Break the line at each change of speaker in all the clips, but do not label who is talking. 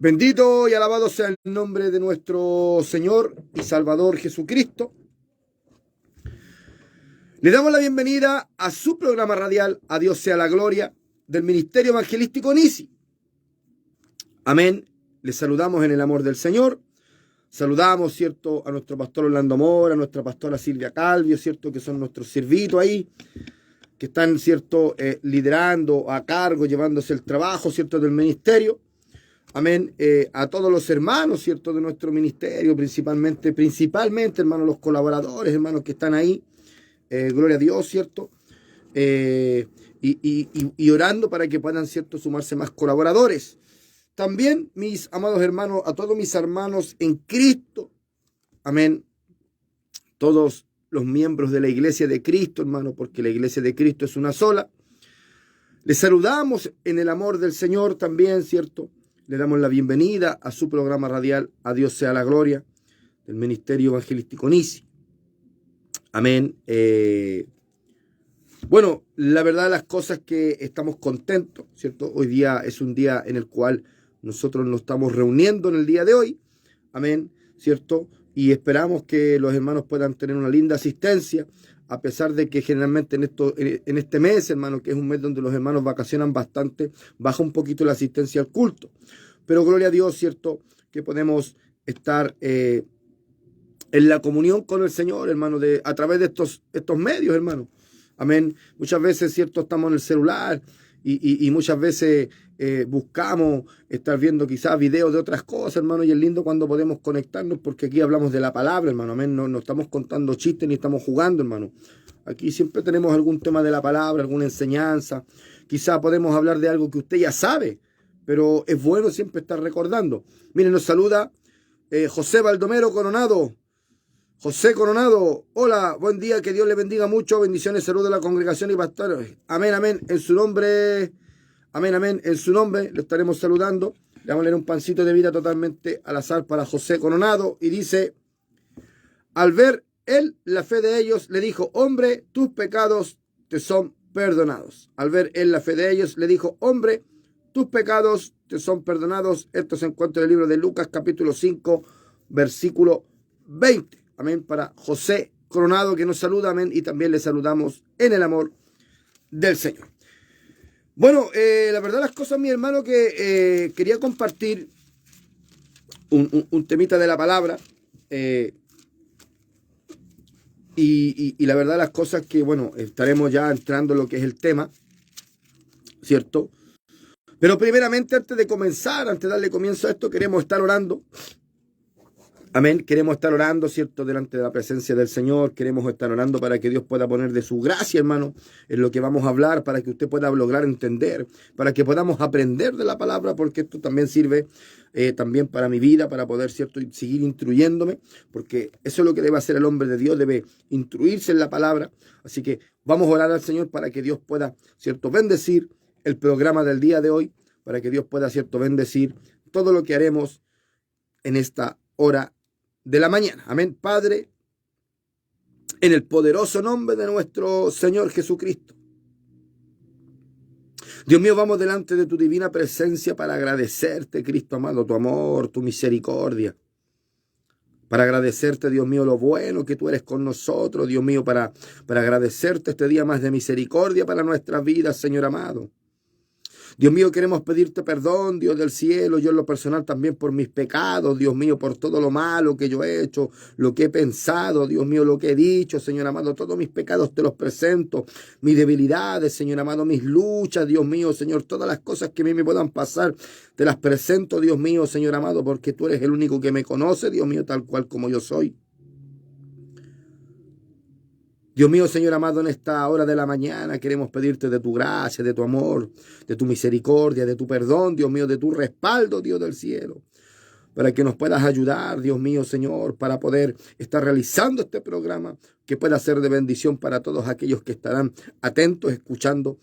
Bendito y alabado sea el nombre de nuestro Señor y Salvador Jesucristo. Le damos la bienvenida a su programa radial, A Dios sea la gloria, del Ministerio Evangelístico Nisi. Amén. Les saludamos en el amor del Señor. Saludamos, ¿cierto?, a nuestro pastor Orlando Mora, a nuestra pastora Silvia Calvio, ¿cierto?, que son nuestros siervitos ahí, que están, ¿cierto?, liderando a cargo, llevándose el trabajo, ¿cierto?, del ministerio. Amén. A todos los hermanos, ¿cierto?, de nuestro ministerio, principalmente, hermanos, los colaboradores, hermanos que están ahí. Gloria a Dios, ¿cierto? Y orando para que puedan, ¿cierto?, sumarse más colaboradores. También, mis amados hermanos, a todos mis hermanos en Cristo. Amén. Todos los miembros de la iglesia de Cristo, hermano, porque la iglesia de Cristo es una sola. Les saludamos en el amor del Señor también, ¿cierto? Le damos la bienvenida a su programa radial, A Dios sea la gloria, del Ministerio Evangelístico Nisi. Amén. Bueno, la verdad las cosas que estamos contentos, ¿cierto? Hoy día es un día en el cual nosotros nos estamos reuniendo en el día de hoy. Amén, ¿cierto? Y esperamos que los hermanos puedan tener una linda asistencia, a pesar de que generalmente en este mes, hermano, que es un mes donde los hermanos vacacionan bastante, baja un poquito la asistencia al culto. Pero gloria a Dios, ¿cierto?, que podemos estar en la comunión con el Señor, hermano, a través de estos medios, hermano. Amén. Muchas veces, ¿cierto?, estamos en el celular y muchas veces buscamos estar viendo quizás videos de otras cosas, hermano, y es lindo cuando podemos conectarnos porque aquí hablamos de la palabra, hermano. Amén. No estamos contando chistes ni estamos jugando, hermano. Aquí siempre tenemos algún tema de la palabra, alguna enseñanza. Quizás podemos hablar de algo que usted ya sabe, pero es bueno siempre estar recordando. Miren, nos saluda José Baldomero Coronado. José Coronado, hola, buen día, que Dios le bendiga mucho, bendiciones, saludos a la congregación y pastores. Amén, amén, en su nombre, amén, amén, en su nombre le estaremos saludando. Le vamos a leer un pancito de vida totalmente al azar para José Coronado y dice: al ver él la fe de ellos, le dijo: hombre, tus pecados te son perdonados. Al ver él la fe de ellos, le dijo: hombre, tus pecados te son perdonados. Esto se encuentra en el libro de Lucas, capítulo 5, versículo 20. Amén, para José Coronado, que nos saluda, amén, y también le saludamos en el amor del Señor. Bueno, la verdad las cosas, mi hermano, que quería compartir un temita de la palabra, y la verdad las cosas que, bueno, estaremos ya entrando en lo que es el tema, ¿cierto? Pero primeramente, antes de darle comienzo a esto, queremos estar orando. Amén, queremos estar orando, ¿cierto?, delante de la presencia del Señor. Queremos estar orando para que Dios pueda poner de su gracia, hermano, en lo que vamos a hablar, para que usted pueda lograr entender, para que podamos aprender de la palabra, porque esto también sirve también para mi vida, para poder, ¿cierto?, seguir instruyéndome, porque eso es lo que debe hacer el hombre de Dios, debe instruirse en la palabra. Así que vamos a orar al Señor para que Dios pueda, ¿cierto?, bendecir el programa del día de hoy, para que Dios pueda, ¿cierto?, bendecir todo lo que haremos en esta hora de la mañana. Amén. Padre, en el poderoso nombre de nuestro Señor Jesucristo, Dios mío, vamos delante de tu divina presencia para agradecerte, Cristo amado, tu amor, tu misericordia, para agradecerte, Dios mío, lo bueno que tú eres con nosotros, Dios mío, para agradecerte este día más de misericordia para nuestras vidas, Señor amado. Dios mío, queremos pedirte perdón, Dios del cielo, yo en lo personal también por mis pecados, Dios mío, por todo lo malo que yo he hecho, lo que he pensado, Dios mío, lo que he dicho, Señor amado, todos mis pecados te los presento, mis debilidades, Señor amado, mis luchas, Dios mío, Señor, todas las cosas que a mí me puedan pasar, te las presento, Dios mío, Señor amado, porque tú eres el único que me conoce, Dios mío, tal cual como yo soy. Dios mío, Señor amado, en esta hora de la mañana queremos pedirte de tu gracia, de tu amor, de tu misericordia, de tu perdón, Dios mío, de tu respaldo, Dios del cielo, para que nos puedas ayudar, Dios mío, Señor, para poder estar realizando este programa, que pueda ser de bendición para todos aquellos que estarán atentos, escuchando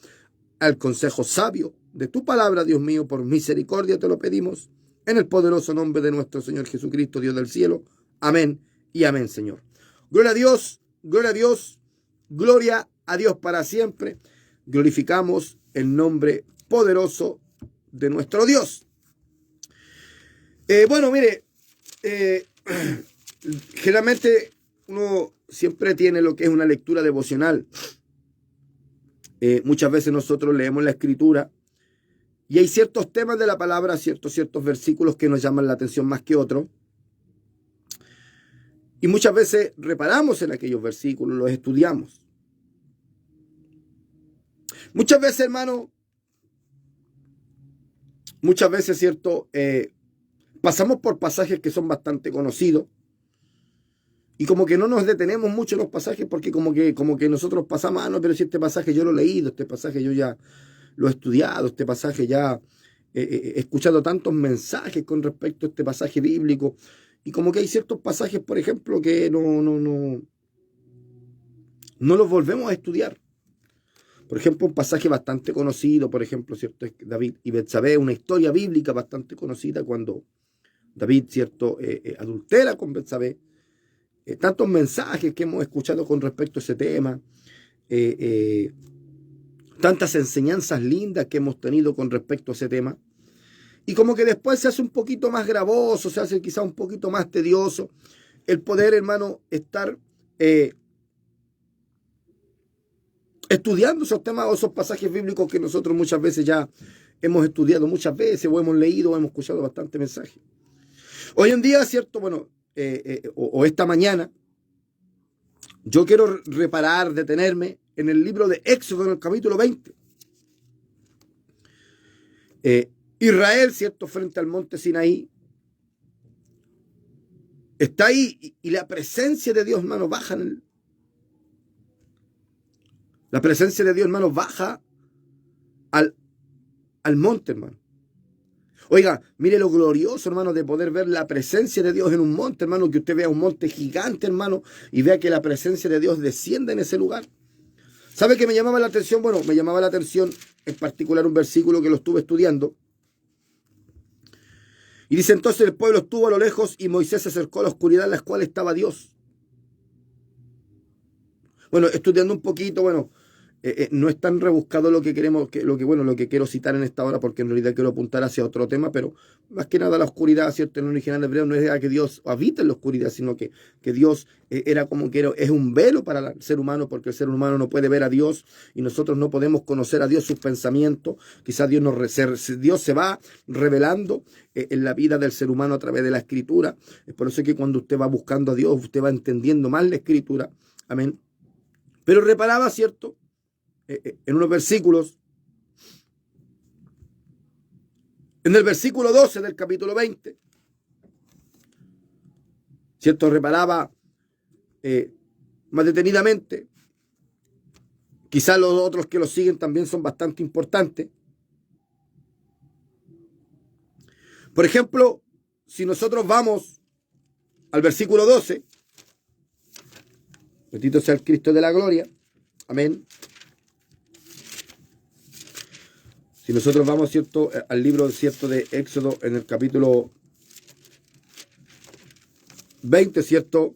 al consejo sabio de tu palabra, Dios mío. Por misericordia te lo pedimos, en el poderoso nombre de nuestro Señor Jesucristo, Dios del cielo. Amén y amén, Señor. Gloria a Dios, gloria a Dios. Gloria a Dios para siempre. Glorificamos el nombre poderoso de nuestro Dios. Bueno, mire, generalmente uno siempre tiene lo que es una lectura devocional. Muchas veces nosotros leemos la escritura y hay ciertos temas de la palabra, ciertos versículos que nos llaman la atención más que otros. Y muchas veces reparamos en aquellos versículos, los estudiamos. Muchas veces, hermano, ¿cierto? Pasamos por pasajes que son bastante conocidos y como que no nos detenemos mucho en los pasajes porque como que nosotros pasamos, no, pero si este pasaje yo lo he leído, este pasaje yo ya lo he estudiado, este pasaje ya he escuchado tantos mensajes con respecto a este pasaje bíblico. Y como que hay ciertos pasajes, por ejemplo, que no los volvemos a estudiar. Por ejemplo, un pasaje bastante conocido, por ejemplo, ¿cierto? Es David y Betsabé, una historia bíblica bastante conocida cuando David, ¿cierto? Adultera con Betsabé. Tantos mensajes que hemos escuchado con respecto a ese tema. Tantas enseñanzas lindas que hemos tenido con respecto a ese tema. Y como que después se hace un poquito más gravoso, se hace quizá un poquito más tedioso el poder, hermano, estar estudiando esos temas o esos pasajes bíblicos que nosotros muchas veces ya hemos estudiado muchas veces o hemos leído o hemos escuchado bastante mensajes. Hoy en día, ¿cierto? Bueno, o esta mañana, yo quiero detenerme en el libro de Éxodo, en el capítulo 20. Israel, ¿cierto? Frente al monte Sinaí. Está ahí y la presencia de Dios, hermano, baja la presencia de Dios, hermano, baja al monte, hermano. Oiga, mire lo glorioso, hermano, de poder ver la presencia de Dios en un monte, hermano, que usted vea un monte gigante, hermano, y vea que la presencia de Dios desciende en ese lugar. ¿Sabe qué me llamaba la atención? Bueno, me llamaba la atención en particular un versículo que lo estuve estudiando. Y dice, entonces el pueblo estuvo a lo lejos y Moisés se acercó a la oscuridad en la cual estaba Dios. Bueno, estudiando un poquito, bueno, no es tan rebuscado lo que queremos, lo que quiero citar en esta hora, porque en realidad quiero apuntar hacia otro tema, pero más que nada la oscuridad, ¿cierto? En el original hebreo no es que Dios habita en la oscuridad, sino que Dios era como que es un velo para el ser humano, porque el ser humano no puede ver a Dios y nosotros no podemos conocer a Dios, sus pensamientos. Quizás Dios se va revelando en la vida del ser humano a través de la escritura. Es por eso que cuando usted va buscando a Dios, usted va entendiendo más la escritura. Amén. Pero reparaba, ¿cierto? En unos versículos, en el versículo 12 del capítulo 20, ¿cierto? Reparaba más detenidamente. Quizás los otros que lo siguen también son bastante importantes. Por ejemplo, si nosotros vamos al versículo 12, bendito sea el Cristo de la gloria, amén. Si nosotros vamos, ¿cierto?, al libro, ¿cierto?, de Éxodo en el capítulo 20, ¿cierto?,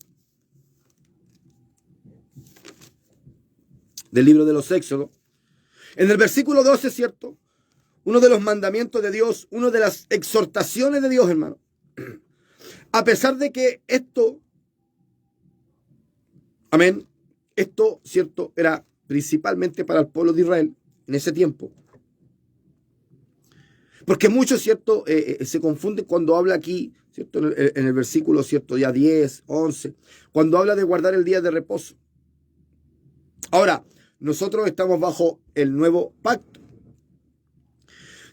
del libro de los Éxodos, en el versículo 12, ¿cierto?, uno de los mandamientos de Dios, una de las exhortaciones de Dios, hermano, a pesar de que esto, amén, esto, ¿cierto?, era principalmente para el pueblo de Israel en ese tiempo. Porque muchos, ¿cierto?, se confunden cuando habla aquí, ¿cierto?, en el versículo, ¿cierto?, ya 10, 11, cuando habla de guardar el día de reposo. Ahora, nosotros estamos bajo el nuevo pacto.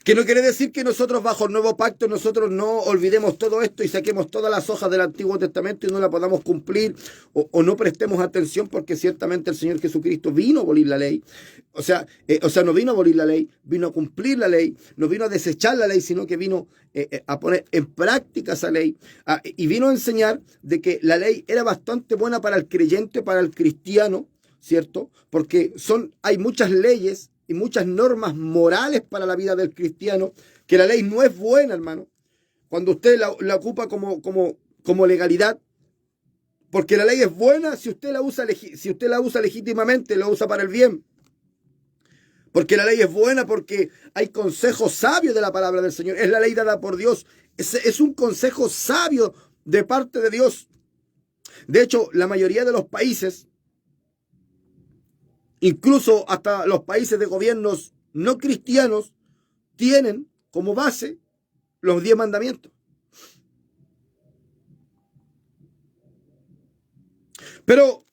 Que no quiere decir que nosotros bajo el nuevo pacto nosotros no olvidemos todo esto y saquemos todas las hojas del Antiguo Testamento y no la podamos cumplir o no prestemos atención, porque ciertamente el Señor Jesucristo vino a abolir la ley. O sea, no vino a abolir la ley, vino a cumplir la ley, no vino a desechar la ley, sino que vino a poner en práctica esa ley y vino a enseñar de que la ley era bastante buena para el creyente, para el cristiano, ¿cierto? Porque hay muchas leyes y muchas normas morales para la vida del cristiano, que la ley no es buena, hermano, cuando usted la ocupa como legalidad, porque la ley es buena si usted la usa legítimamente, la usa para el bien. Porque la ley es buena, porque hay consejos sabios de la palabra del Señor. Es la ley dada por Dios. Es un consejo sabio de parte de Dios. De hecho, la mayoría de los países, incluso hasta los países de gobiernos no cristianos, tienen como base los 10 mandamientos. Pero,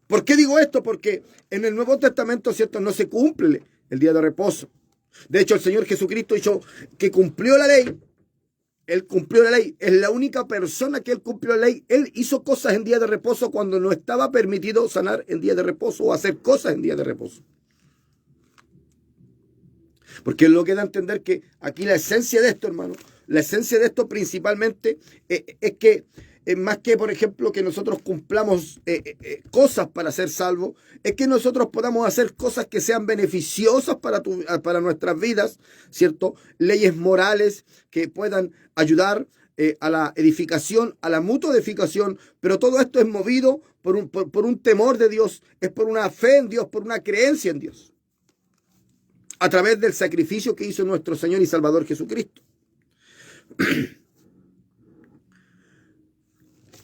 ¿por qué digo esto? Porque en el Nuevo Testamento, ¿cierto?, no se cumple el día de reposo. De hecho, el Señor Jesucristo dijo que cumplió la ley. Él cumplió la ley. Es la única persona que él cumplió la ley. Él hizo cosas en día de reposo cuando no estaba permitido sanar en día de reposo o hacer cosas en día de reposo. Porque es lo que da a entender que aquí la esencia de esto, hermano, la esencia de esto principalmente es que más que, por ejemplo, que nosotros cumplamos cosas para ser salvos, es que nosotros podamos hacer cosas que sean beneficiosas para nuestras vidas, ¿cierto? Leyes morales que puedan ayudar a la edificación, a la mutua edificación, pero todo esto es movido por un temor de Dios, es por una fe en Dios, por una creencia en Dios, a través del sacrificio que hizo nuestro Señor y Salvador Jesucristo.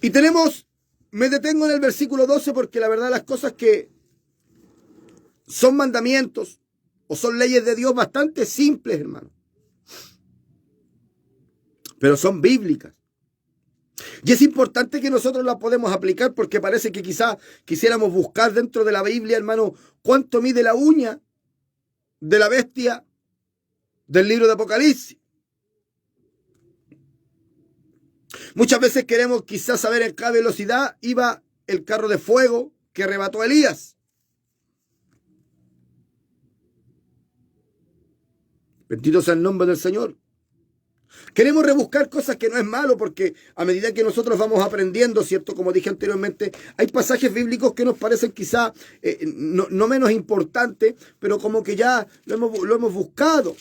Y me detengo en el versículo 12 porque la verdad las cosas que son mandamientos o son leyes de Dios bastante simples, hermano, pero son bíblicas. Y es importante que nosotros las podemos aplicar porque parece que quizá quisiéramos buscar dentro de la Biblia, hermano, cuánto mide la uña de la bestia del libro de Apocalipsis. Muchas veces queremos quizás saber en qué velocidad iba el carro de fuego que arrebató a Elías. Bendito sea el nombre del Señor. Queremos rebuscar cosas que no es malo porque a medida que nosotros vamos aprendiendo, ¿cierto? Como dije anteriormente, hay pasajes bíblicos que nos parecen quizá no menos importantes, pero como que ya lo hemos buscado.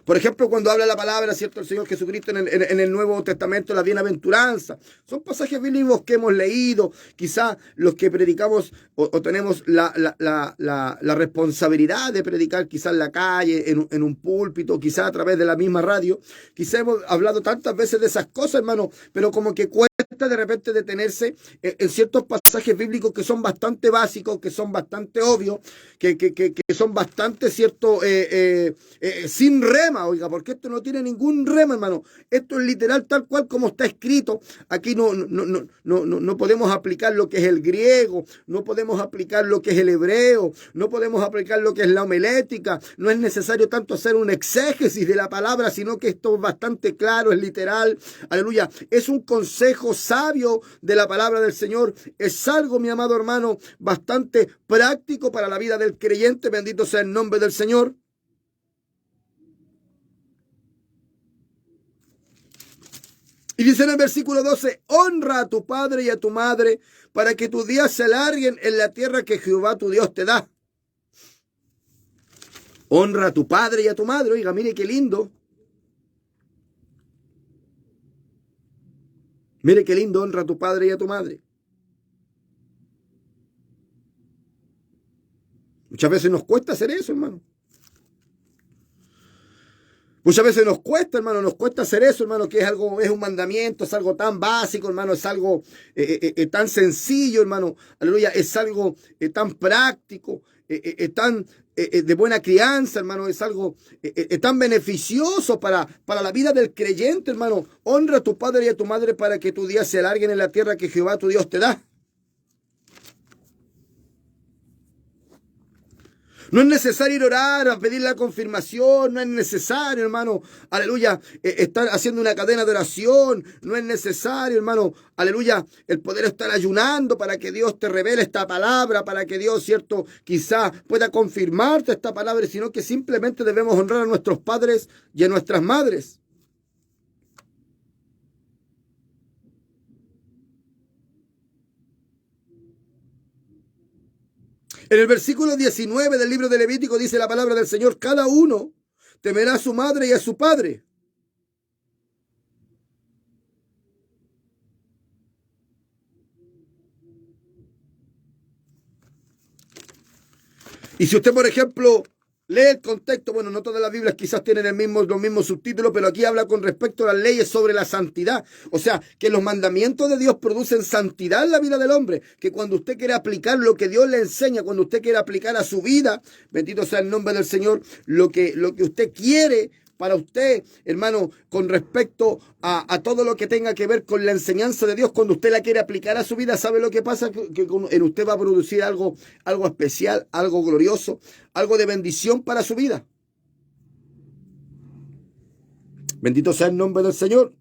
Por ejemplo, cuando habla la palabra, ¿cierto?, el Señor Jesucristo en el Nuevo Testamento, la bienaventuranza. Son pasajes bíblicos que hemos leído, quizá los que predicamos o tenemos la responsabilidad de predicar quizá en la calle, en un púlpito, quizá a través de la misma radio. Quizá hemos hablado tantas veces de esas cosas, hermano, pero como que cuesta de repente detenerse en ciertos pasajes bíblicos que son bastante básicos, que son bastante obvios, que son bastante, ¿cierto?, sin rema, oiga, porque esto no tiene ningún rema, hermano. Esto es literal tal cual como está escrito. Aquí no podemos aplicar lo que es el griego, no podemos aplicar lo que es el hebreo, no podemos aplicar lo que es la homilética. No es necesario tanto hacer un exégesis de la palabra, sino que esto es bastante claro, es literal. Aleluya. Es un consejo sabio de la palabra del Señor. Es algo, mi amado hermano, bastante práctico para la vida del creyente. Bendito sea el nombre del Señor. Y dice en el versículo 12, honra a tu padre y a tu madre para que tus días se alarguen en la tierra que Jehová tu Dios te da. Honra a tu padre y a tu madre. Oiga, mire qué lindo. Mire qué lindo, honra a tu padre y a tu madre. Muchas veces nos cuesta hacer eso, hermano. Muchas veces nos cuesta, hermano, nos cuesta hacer eso, hermano, que es un mandamiento, es algo tan básico, hermano, es algo tan sencillo, hermano, aleluya, es algo tan práctico, tan de buena crianza, hermano, es algo tan beneficioso para la vida del creyente, hermano. Honra a tu padre y a tu madre para que tus días se alarguen en la tierra que Jehová tu Dios te da. No es necesario ir a orar, a pedir la confirmación, no es necesario, hermano, aleluya, estar haciendo una cadena de oración, no es necesario, hermano, aleluya, el poder estar ayunando para que Dios te revele esta palabra, para que Dios, cierto, quizá pueda confirmarte esta palabra, sino que simplemente debemos honrar a nuestros padres y a nuestras madres. En el versículo 19 del libro de Levítico dice la palabra del Señor, cada uno temerá a su madre y a su padre. Y si usted, por ejemplo, lee el contexto, bueno, no todas las Biblias quizás tienen los mismos subtítulos, pero aquí habla con respecto a las leyes sobre la santidad. O sea, que los mandamientos de Dios producen santidad en la vida del hombre. Que cuando usted quiere aplicar lo que Dios le enseña, cuando usted quiere aplicar a su vida, bendito sea el nombre del Señor, lo que usted quiere para usted, hermano, con respecto a todo lo que tenga que ver con la enseñanza de Dios, cuando usted la quiere aplicar a su vida, ¿sabe lo que pasa? Que en usted va a producir algo especial, algo glorioso, algo de bendición para su vida. Bendito sea el nombre del Señor.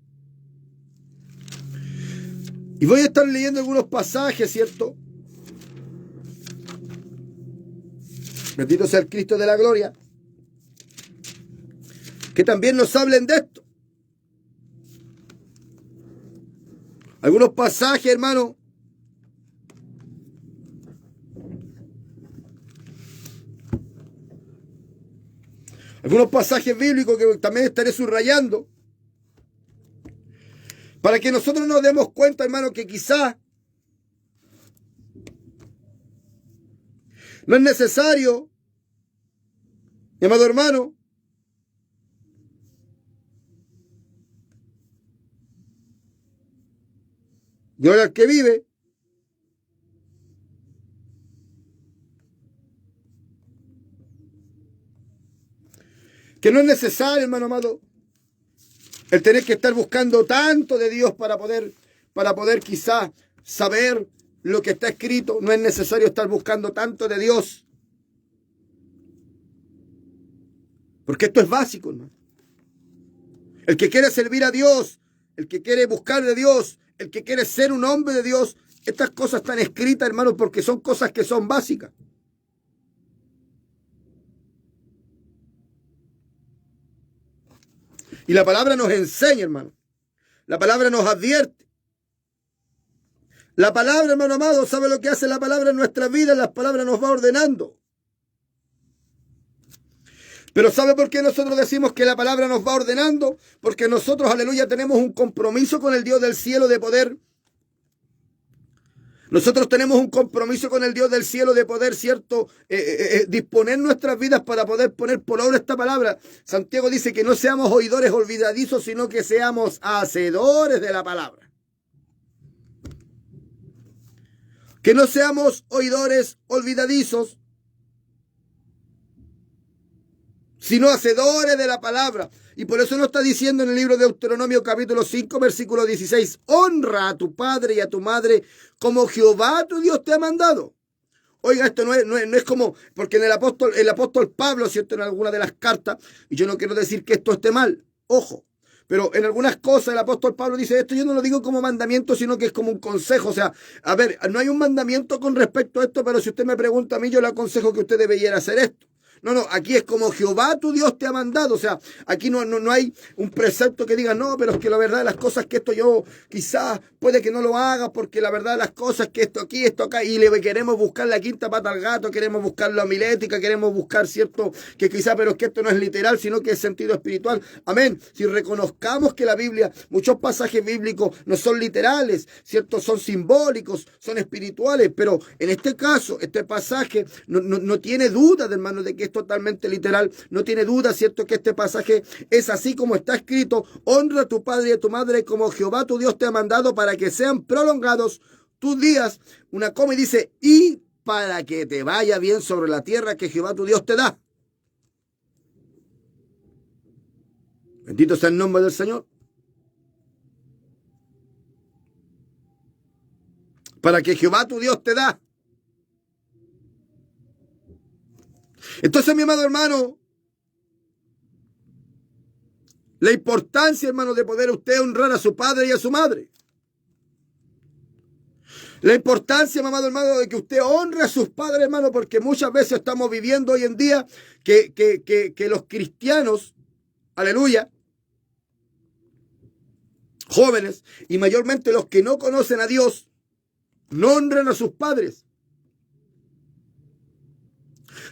Y voy a estar leyendo algunos pasajes, ¿cierto? Bendito sea el Cristo de la gloria, que también nos hablen de esto. Algunos pasajes, hermano. Algunos pasajes bíblicos que también estaré subrayando. Para que nosotros nos demos cuenta, hermano, que quizá no es necesario, mi amado hermano, y ahora el que vive, que no es necesario, hermano amado, el tener que estar buscando tanto de Dios para poder quizás saber lo que está escrito. No es necesario estar buscando tanto de Dios, porque esto es básico, hermano. El que quiere servir a Dios, el que quiere buscar de Dios, el que quiere ser un hombre de Dios, estas cosas están escritas, hermano, porque son cosas que son básicas. Y la palabra nos enseña, hermano. La palabra nos advierte. La palabra, hermano amado, ¿sabe lo que hace la palabra en nuestra vida? La palabra nos va ordenando. Pero ¿sabe por qué nosotros decimos que la palabra nos va ordenando? Porque nosotros, aleluya, tenemos un compromiso con el Dios del cielo de poder. Nosotros tenemos un compromiso con el Dios del cielo de poder, ¿cierto? Disponer nuestras vidas para poder poner por obra esta palabra. Santiago dice que no seamos oidores olvidadizos, sino que seamos hacedores de la palabra. Que no seamos oidores olvidadizos, sino hacedores de la palabra. Y por eso nos está diciendo en el libro de Deuteronomio capítulo 5, versículo 16, honra a tu padre y a tu madre como Jehová tu Dios te ha mandado. Oiga, esto no es como, porque en el apóstol Pablo, ¿cierto? En alguna de las cartas, y yo no quiero decir que esto esté mal, ojo, pero en algunas cosas el apóstol Pablo dice esto, yo no lo digo como mandamiento, sino que es como un consejo. O sea, a ver, no hay un mandamiento con respecto a esto, pero si usted me pregunta a mí, yo le aconsejo que usted debiera hacer esto. No, aquí es como Jehová tu Dios te ha mandado. O sea, aquí no hay un precepto que diga, no, pero es que la verdad de las cosas que esto yo quizás puede que no lo haga, porque la verdad de las cosas que esto aquí, esto acá, y le queremos buscar la quinta pata al gato, queremos buscar la homilética, queremos buscar, cierto, que quizás, pero es que esto no es literal, sino que es sentido espiritual. Amén. Si reconozcamos que la Biblia, muchos pasajes bíblicos no son literales, cierto, son simbólicos, son espirituales, pero en este caso, este pasaje no tiene duda, hermano, de que es totalmente literal. No tiene duda, cierto, que este pasaje es así como está escrito: honra a tu padre y a tu madre como Jehová tu Dios te ha mandado, para que sean prolongados tus días. Una coma y dice, y para que te vaya bien sobre la tierra que Jehová tu Dios te da. Bendito sea el nombre del Señor. Para que Jehová tu Dios te da. Entonces, mi amado hermano, la importancia, hermano, de poder usted honrar a su padre y a su madre. La importancia, mi amado hermano, de que usted honre a sus padres, hermano, porque muchas veces estamos viviendo hoy en día que los cristianos, aleluya, jóvenes, y mayormente los que no conocen a Dios, no honran a sus padres.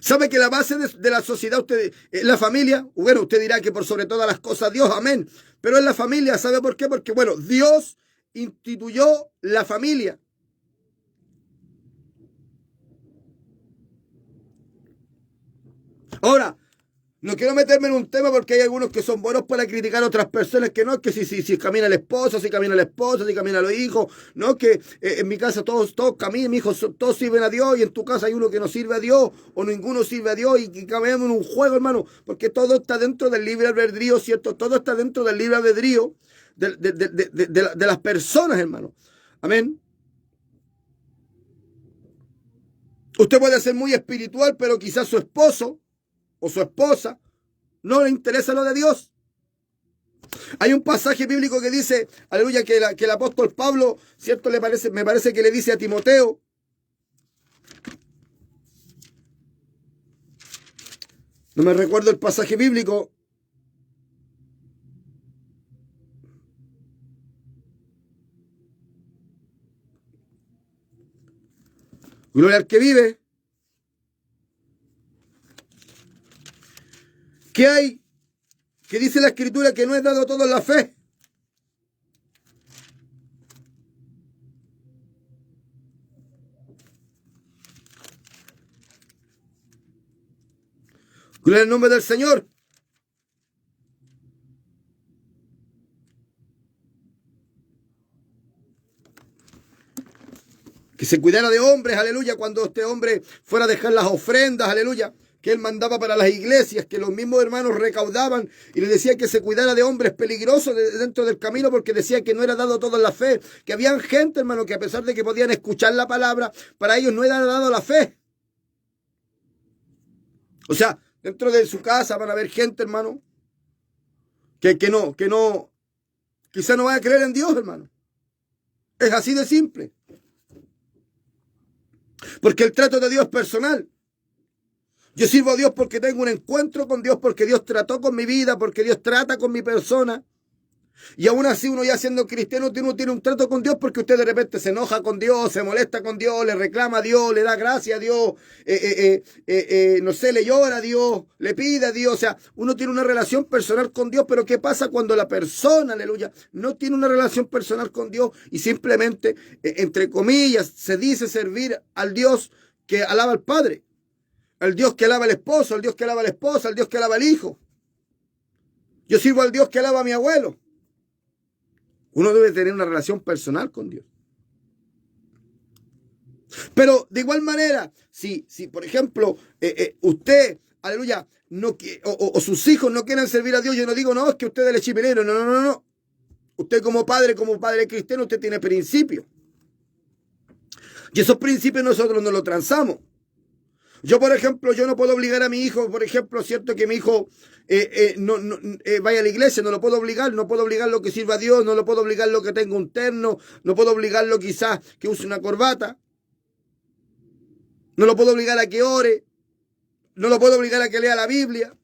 ¿Sabe que la base de la sociedad es la familia? Bueno, usted dirá que por sobre todas las cosas Dios, amén. Pero es la familia, ¿sabe por qué? Porque, bueno, Dios instituyó la familia. Ahora, no quiero meterme en un tema porque hay algunos que son buenos para criticar a otras personas, que no es que si camina el esposo, si camina la esposa, si caminan los hijos, no es que en mi casa todos caminan, mis hijos todos sirven a Dios, y en tu casa hay uno que no sirve a Dios o ninguno sirve a Dios, y caminamos en un juego, hermano, porque todo está dentro del libre albedrío, ¿cierto? Todo está dentro del libre albedrío de las personas, hermano. Amén. Usted puede ser muy espiritual, pero quizás su esposo o su esposa no le interesa lo de Dios. Hay un pasaje bíblico que dice, aleluya, que el apóstol Pablo, ¿cierto? Me parece que le dice a Timoteo, no me recuerdo el pasaje bíblico, gloria al que vive. ¿Qué hay? Que dice la Escritura que no es dado todo en la fe. Gloria al nombre del Señor. Que se cuidara de hombres, aleluya, cuando este hombre fuera a dejar las ofrendas, aleluya, que él mandaba para las iglesias, que los mismos hermanos recaudaban y le decía que se cuidara de hombres peligrosos dentro del camino, porque decía que no era dado todo en la fe, que habían gente, hermano, que a pesar de que podían escuchar la palabra, para ellos no era dado la fe. O sea, dentro de su casa van a haber gente, hermano, que no, quizá no va a creer en Dios, hermano. Es así de simple. Porque el trato de Dios es personal. Yo sirvo a Dios porque tengo un encuentro con Dios, porque Dios trató con mi vida, porque Dios trata con mi persona. Y aún así uno ya siendo cristiano uno tiene un trato con Dios, porque usted de repente se enoja con Dios, se molesta con Dios, le reclama a Dios, le da gracias a Dios, no sé, le llora a Dios, le pide a Dios. O sea, uno tiene una relación personal con Dios, pero ¿qué pasa cuando la persona, aleluya, no tiene una relación personal con Dios y simplemente, entre comillas, se dice servir al Dios que alaba al Padre, al Dios que alaba al esposo, al Dios que alaba a la esposa, al Dios que alaba al hijo? Yo sirvo al Dios que alaba a mi abuelo. Uno debe tener una relación personal con Dios. Pero de igual manera, si por ejemplo, usted, aleluya, no, o sus hijos no quieren servir a Dios, yo no digo, no, es que usted es el chipinero, no. Usted como padre cristiano, usted tiene principios. Y esos principios nosotros no los transamos. Yo, por ejemplo, yo no puedo obligar a mi hijo, por ejemplo, cierto que mi hijo vaya a la iglesia, no lo puedo obligarlo que sirva a Dios, no lo puedo obligarlo que tenga un terno, no puedo obligarlo quizás que use una corbata, no lo puedo obligar a que ore, no lo puedo obligar a que lea la Biblia.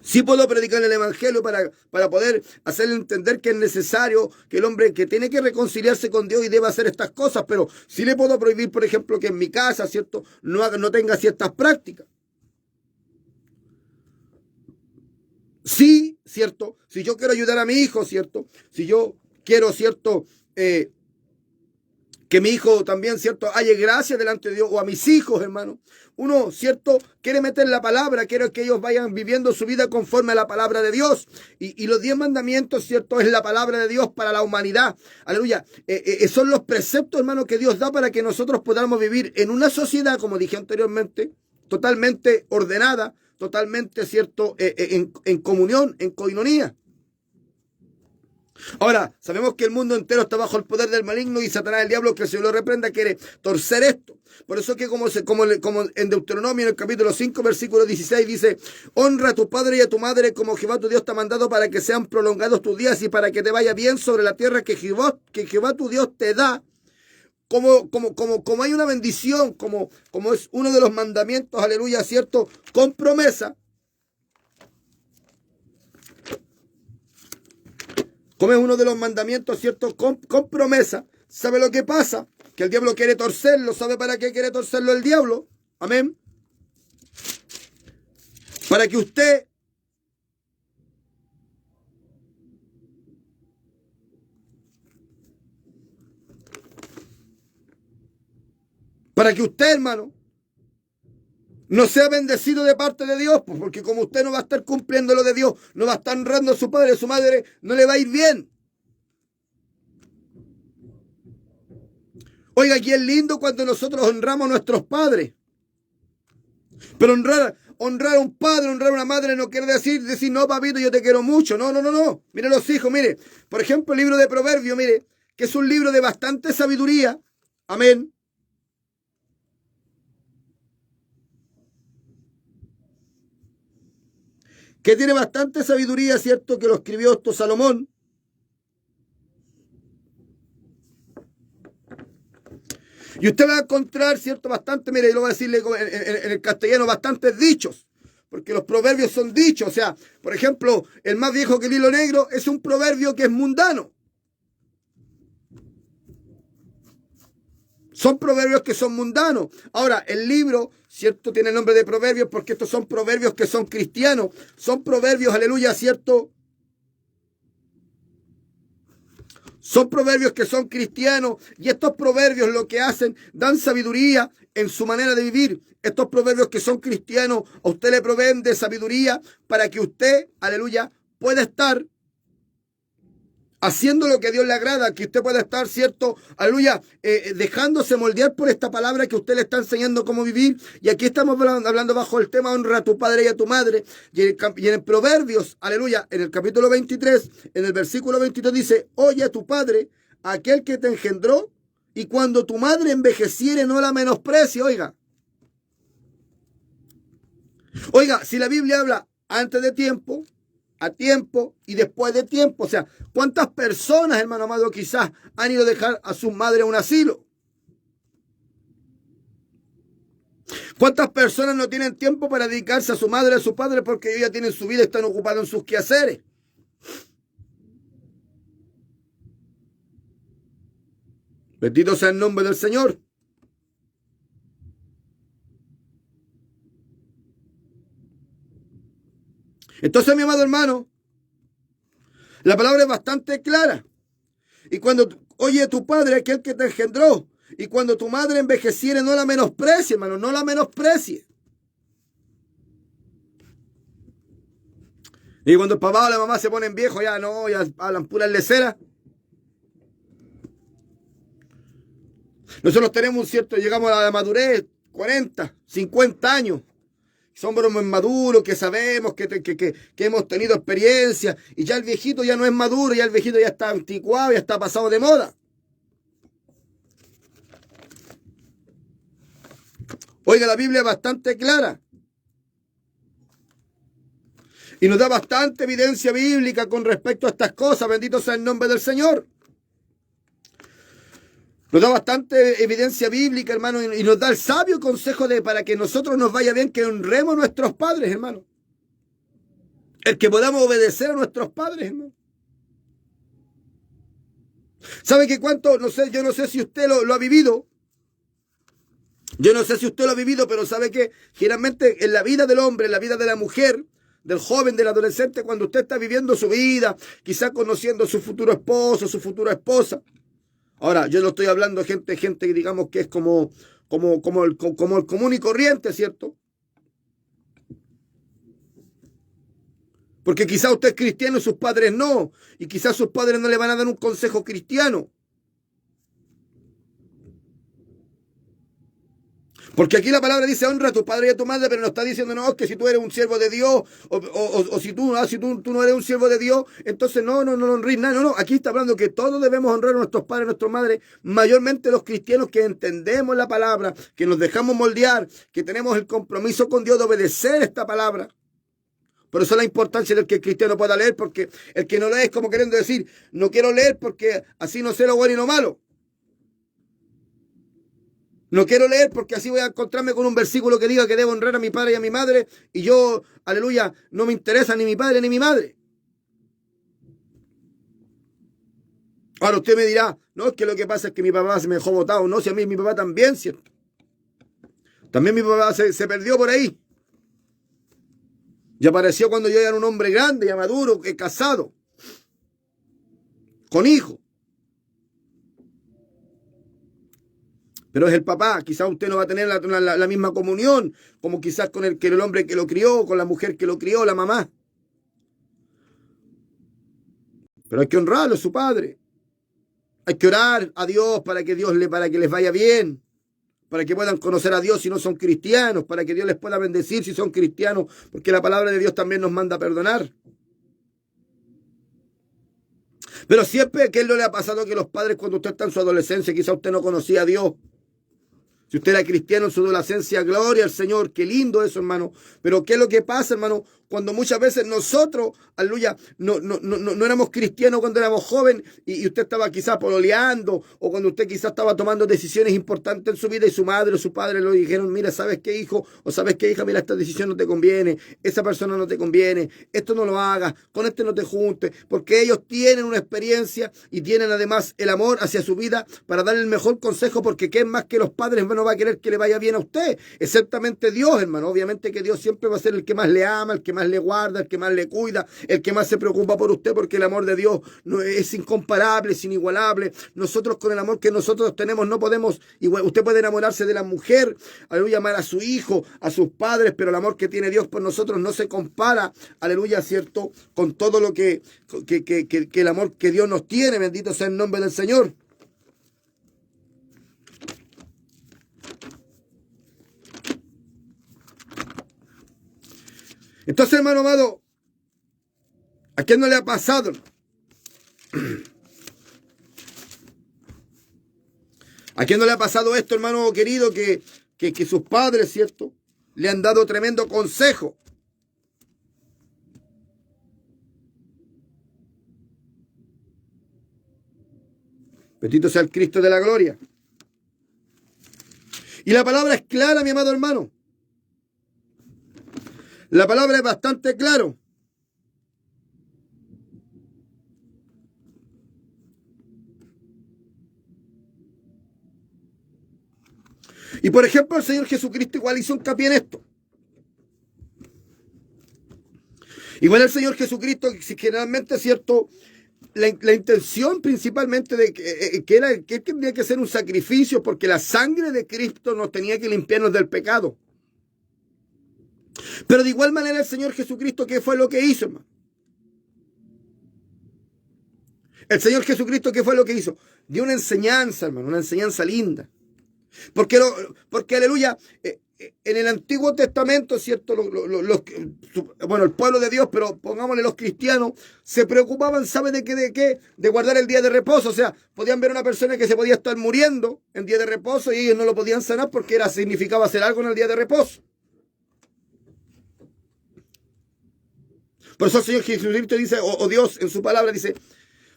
Sí puedo predicar el evangelio para poder hacerle entender que es necesario, que el hombre que tiene que reconciliarse con Dios y debe hacer estas cosas, pero sí le puedo prohibir, por ejemplo, que en mi casa, ¿cierto?, no tenga ciertas prácticas. Sí, ¿cierto? Si yo quiero ayudar a mi hijo, ¿cierto? Si yo quiero, ¿cierto?, que mi hijo también, ¿cierto?, halle gracia delante de Dios, o a mis hijos, hermano. Uno, ¿cierto?, quiere meter la palabra, quiere que ellos vayan viviendo su vida conforme a la palabra de Dios. Y los 10 mandamientos, ¿cierto?, es la palabra de Dios para la humanidad. Aleluya. Son los preceptos, hermano, que Dios da para que nosotros podamos vivir en una sociedad, como dije anteriormente, totalmente ordenada, totalmente, ¿cierto?, en comunión, en coinonía. Ahora, sabemos que el mundo entero está bajo el poder del maligno, y Satanás, el diablo, que se lo reprenda, quiere torcer esto. Por eso que como en Deuteronomio, en el capítulo 5, versículo 16, dice: honra a tu padre y a tu madre como Jehová tu Dios te ha mandado, para que sean prolongados tus días y para que te vaya bien sobre la tierra que Jehová tu Dios te da. Como hay una bendición, como es uno de los mandamientos, aleluya, ¿cierto?, con promesa. Como es uno de los mandamientos, ¿cierto?, con promesa. ¿Sabe lo que pasa? Que el diablo quiere torcerlo. ¿Sabe para qué quiere torcerlo el diablo? Amén. Para que usted hermano, no sea bendecido de parte de Dios, pues, porque como usted no va a estar cumpliendo lo de Dios, no va a estar honrando a su padre, a su madre, no le va a ir bien. Oiga, aquí es lindo cuando nosotros honramos a nuestros padres. Pero honrar a un padre, honrar a una madre no quiere decir, no, papito, yo te quiero mucho. No, no, no, no. Mire los hijos, mire. Por ejemplo, el libro de Proverbios, mire, que es un libro de bastante sabiduría. Amén. Que tiene bastante sabiduría, ¿cierto? Que lo escribió esto Salomón. Y usted va a encontrar, ¿cierto? Bastante, mire, lo voy a decirle en el castellano, bastantes dichos. Porque los proverbios son dichos. O sea, por ejemplo, el más viejo que el hilo negro es un proverbio que es mundano. Son proverbios que son mundanos. Ahora, el libro, ¿cierto? Tiene el nombre de proverbios porque estos son proverbios que son cristianos. Son proverbios, aleluya, ¿cierto? Son proverbios que son cristianos y estos proverbios lo que hacen, dan sabiduría en su manera de vivir. Estos proverbios que son cristianos a usted le proveen de sabiduría para que usted, aleluya, pueda estar haciendo lo que a Dios le agrada, que usted pueda estar, ¿cierto? Aleluya, dejándose moldear por esta palabra que usted le está enseñando cómo vivir. Y aquí estamos hablando bajo el tema honra a tu padre y a tu madre. Y en Proverbios, aleluya, en el capítulo 23, en el versículo 22 dice, oye a tu padre, aquel que te engendró, y cuando tu madre envejeciere no la menosprecie, oiga. Oiga, si la Biblia habla antes de tiempo, a tiempo y después de tiempo. O sea, ¿cuántas personas, hermano amado, quizás han ido a dejar a su madre a un asilo? ¿Cuántas personas no tienen tiempo para dedicarse a su madre, a su padre, porque ellos ya tienen su vida y están ocupados en sus quehaceres? Bendito sea el nombre del Señor. Entonces, mi amado hermano, la palabra es bastante clara. Y cuando oye tu padre, aquel que te engendró, y cuando tu madre envejeciere, no la menosprecie, hermano, no la menosprecie. Y cuando el papá o la mamá se ponen viejos, ya no, ya hablan puras leceras. Nosotros tenemos un cierto, llegamos a la madurez, 40, 50 años. Somos maduros, que sabemos, que hemos tenido experiencia. Y ya el viejito ya no es maduro, ya el viejito ya está anticuado, ya está pasado de moda. Oiga, la Biblia es bastante clara. Y nos da bastante evidencia bíblica con respecto a estas cosas. Bendito sea el nombre del Señor. Nos da bastante evidencia bíblica, hermano, y nos da el sabio consejo de para que nosotros nos vaya bien, que honremos a nuestros padres, hermano. El que podamos obedecer a nuestros padres, hermano. ¿Sabe qué cuánto? No sé, yo no sé si usted lo ha vivido. Yo no sé si usted lo ha vivido, pero sabe que generalmente en la vida del hombre, en la vida de la mujer, del joven, del adolescente, cuando usted está viviendo su vida, quizá conociendo a su futuro esposo, su futura esposa. Ahora, yo no estoy hablando de gente que digamos que es como el común y corriente, ¿cierto? Porque quizá usted es cristiano y sus padres no. Y quizás sus padres no le van a dar un consejo cristiano. Porque aquí la palabra dice honra a tu padre y a tu madre, pero no está diciendo no, que si tú eres un siervo de Dios o si tú no eres un siervo de Dios, entonces no honres nada. No, aquí está hablando que todos debemos honrar a nuestros padres, a nuestras madres, mayormente los cristianos que entendemos la palabra, que nos dejamos moldear, que tenemos el compromiso con Dios de obedecer esta palabra. Por eso la importancia del que el cristiano pueda leer, porque el que no lee es como queriendo decir, no quiero leer porque así no sé lo bueno y lo malo. No quiero leer porque así voy a encontrarme con un versículo que diga que debo honrar a mi padre y a mi madre y yo, aleluya, no me interesa ni mi padre ni mi madre. Ahora usted me dirá, no, es que lo que pasa es que mi papá se me dejó botado. No, si a mí mi papá también, ¿cierto? También mi papá se perdió por ahí. Y apareció cuando yo era un hombre grande, ya maduro, casado, con hijos. pero es el papá. Quizás usted no va a tener la misma comunión, como quizás con el hombre que lo crió, con la mujer que lo crió, la mamá. Pero hay que honrarlo, su padre. Hay que orar a Dios para que les vaya bien, para que puedan conocer a Dios si no son cristianos, para que Dios les pueda bendecir si son cristianos, porque la palabra de Dios también nos manda a perdonar. Pero siempre, ¿qué no le ha pasado que los padres, cuando usted está en su adolescencia, quizá usted no conocía a Dios? Si usted era cristiano en su adolescencia, gloria al Señor, qué lindo eso, hermano. Pero ¿qué es lo que pasa, hermano? Cuando muchas veces nosotros, aleluya, no éramos cristianos cuando éramos jóvenes y usted estaba quizás pololeando, o cuando usted quizás estaba tomando decisiones importantes en su vida y su madre o su padre le dijeron, mira, ¿sabes qué, hijo? O ¿sabes qué, hija? Mira, esta decisión no te conviene, esa persona no te conviene, esto no lo hagas, con este no te juntes, porque ellos tienen una experiencia y tienen además el amor hacia su vida para darle el mejor consejo, porque ¿qué más que los padres no va a querer que le vaya bien a usted? Exactamente Dios, hermano. Obviamente que Dios siempre va a ser el que más le ama, el que más le guarda, el que más le cuida, el que más se preocupa por usted, porque el amor de Dios no es incomparable, es inigualable. Nosotros, con el amor que nosotros tenemos, no podemos, igual, usted puede enamorarse de la mujer, aleluya, amar a su hijo, a sus padres, pero el amor que tiene Dios por nosotros no se compara, aleluya, cierto, con todo lo que el amor que Dios nos tiene. Bendito sea el nombre del Señor. Entonces, hermano amado, ¿a quién no le ha pasado? ¿A quién no le ha pasado esto, hermano querido, que sus padres, ¿cierto?, le han dado tremendo consejo? Bendito sea el Cristo de la gloria. Y la palabra es clara, mi amado hermano. La palabra es bastante claro. Y por ejemplo, el Señor Jesucristo igual hizo hincapié en esto. Igual el Señor Jesucristo, generalmente, ¿cierto?, la intención principalmente de que tendría que ser un sacrificio, porque la sangre de Cristo nos tenía que limpiarnos del pecado. Pero de igual manera el Señor Jesucristo, ¿qué fue lo que hizo, hermano? El Señor Jesucristo, ¿qué fue lo que hizo? Dio una enseñanza, hermano, una enseñanza linda. Porque aleluya, en el Antiguo Testamento, ¿cierto?, bueno, el pueblo de Dios, pero pongámosle los cristianos, se preocupaban, ¿sabe de qué? De guardar el día de reposo. O sea, podían ver a una persona que se podía estar muriendo en día de reposo y ellos no lo podían sanar porque significaba hacer algo en el día de reposo. Por eso el Señor Jesucristo dice, o Dios en su palabra dice,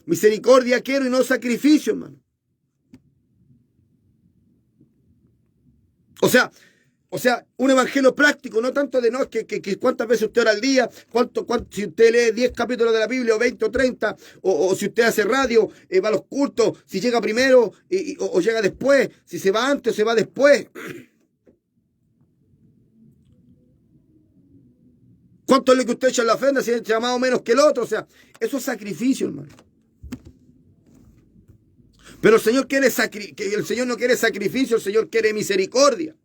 misericordia quiero y no sacrificio, hermano. O sea, un evangelio práctico, no tanto de no, que cuántas veces usted ora al día, si usted lee 10 capítulos de la Biblia, o 20 o 30, o si usted hace radio, va a los cultos, si llega primero o llega después, si se va antes o se va después. ¿Cuánto es lo que usted echa en la ofrenda si echa más o menos que el otro? O sea, eso es sacrificio, hermano. Pero el Señor el Señor no quiere sacrificio, el Señor quiere misericordia.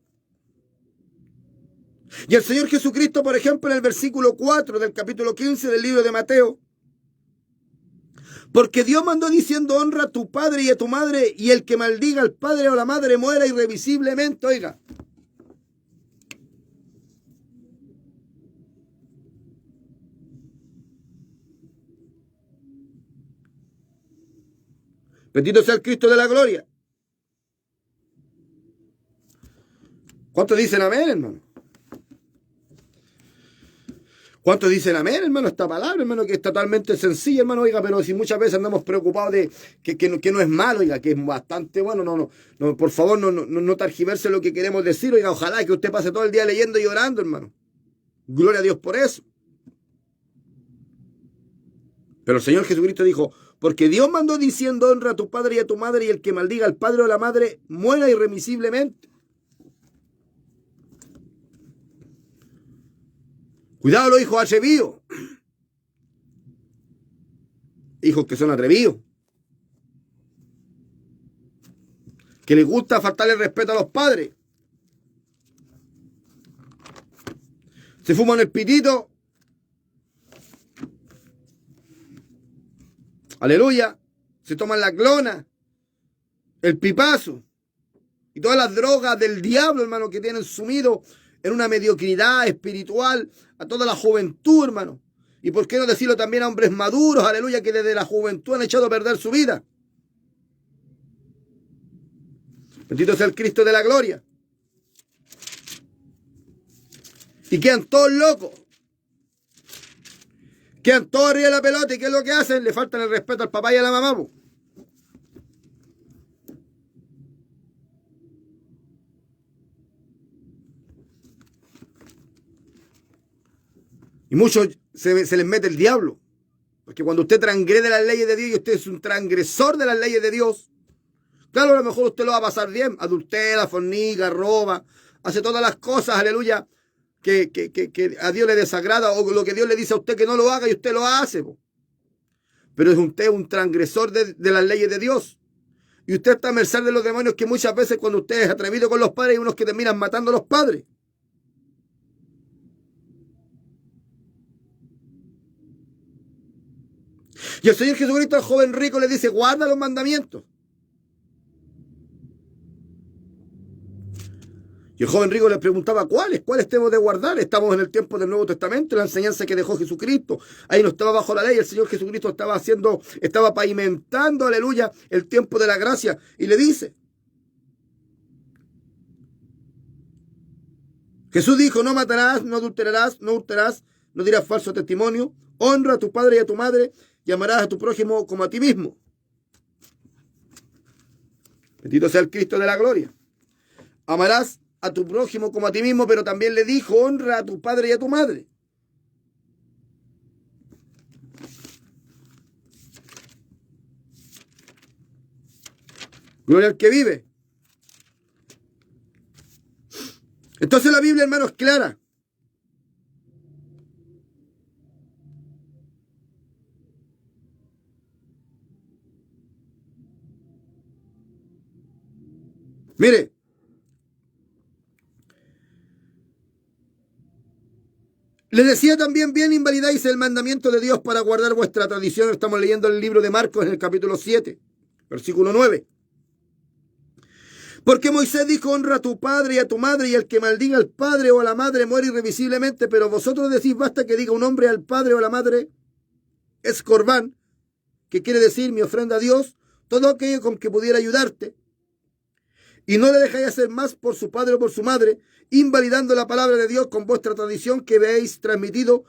Y el Señor Jesucristo, por ejemplo, en el versículo 4 del capítulo 15 del libro de Mateo, porque Dios mandó diciendo, honra a tu padre y a tu madre, y el que maldiga al padre o a la madre muera irremisiblemente. Oiga. Bendito sea el Cristo de la gloria. ¿Cuántos dicen amén, hermano? ¿Cuántos dicen amén, hermano? Esta palabra, hermano, que es totalmente sencilla, hermano, oiga, pero si muchas veces andamos preocupados de que no es malo, oiga, que es bastante bueno, no, por favor, no targiverse lo que queremos decir, oiga, ojalá que usted pase todo el día leyendo y orando, hermano. Gloria a Dios por eso. Pero el Señor Jesucristo dijo, porque Dios mandó diciendo, honra a tu padre y a tu madre, y el que maldiga al padre o a la madre muera irremisiblemente. Cuidado los hijos atrevidos. Hijos que son atrevidos. que les gusta faltarle respeto a los padres. Se fuman el pitito. Aleluya. Se toman la clona, el pipazo y todas las drogas del diablo, hermano, que tienen sumido en una mediocridad espiritual a toda la juventud, hermano. Y por qué no decirlo también a hombres maduros, aleluya, que desde la juventud han echado a perder su vida. Bendito sea el Cristo de la gloria. Y quedan todos locos. Quedan todos arriba de la pelota. ¿Y qué es lo que hacen? Le faltan el respeto al papá y a la mamá, po. Y muchos se les mete el diablo. Porque cuando usted transgrede las leyes de Dios y usted es un transgresor de las leyes de Dios, claro, a lo mejor usted lo va a pasar bien. Adultera, fornica, roba, hace todas las cosas, aleluya, que a Dios le desagrada, o lo que Dios le dice a usted que no lo haga y usted lo hace. Po. Pero es usted un transgresor de las leyes de Dios. Y usted está a merced de los demonios, que muchas veces cuando usted es atrevido con los padres hay unos que terminan matando a los padres. Y el Señor Jesucristo al joven rico le dice, guarda los mandamientos. Y el joven rico le preguntaba, ¿cuáles tenemos de guardar? Estamos en el tiempo del Nuevo Testamento, la enseñanza que dejó Jesucristo. Ahí no estaba bajo la ley, el Señor Jesucristo estaba pavimentando, aleluya, el tiempo de la gracia. Y le dice, Jesús dijo, no matarás, no adulterarás, no hurtarás, no dirás falso testimonio, honra a tu padre y a tu madre, y amarás a tu prójimo como a ti mismo. Bendito sea el Cristo de la gloria. Amarás a tu prójimo como a ti mismo, pero también le dijo, honra a tu padre y a tu madre. Gloria al que vive. Entonces la Biblia, hermano, es clara. Mire, le decía también, bien invalidáis el mandamiento de Dios para guardar vuestra tradición. Estamos leyendo el libro de Marcos en el capítulo 7, versículo 9. Porque Moisés dijo, honra a tu padre y a tu madre, y el que maldiga al padre o a la madre muere irrevisiblemente, pero vosotros decís, basta que diga un hombre al padre o a la madre, es corbán, que quiere decir mi ofrenda a Dios, todo aquello con que pudiera ayudarte. Y no le dejáis hacer más por su padre o por su madre, invalidando la palabra de Dios con vuestra tradición que habéis transmitido,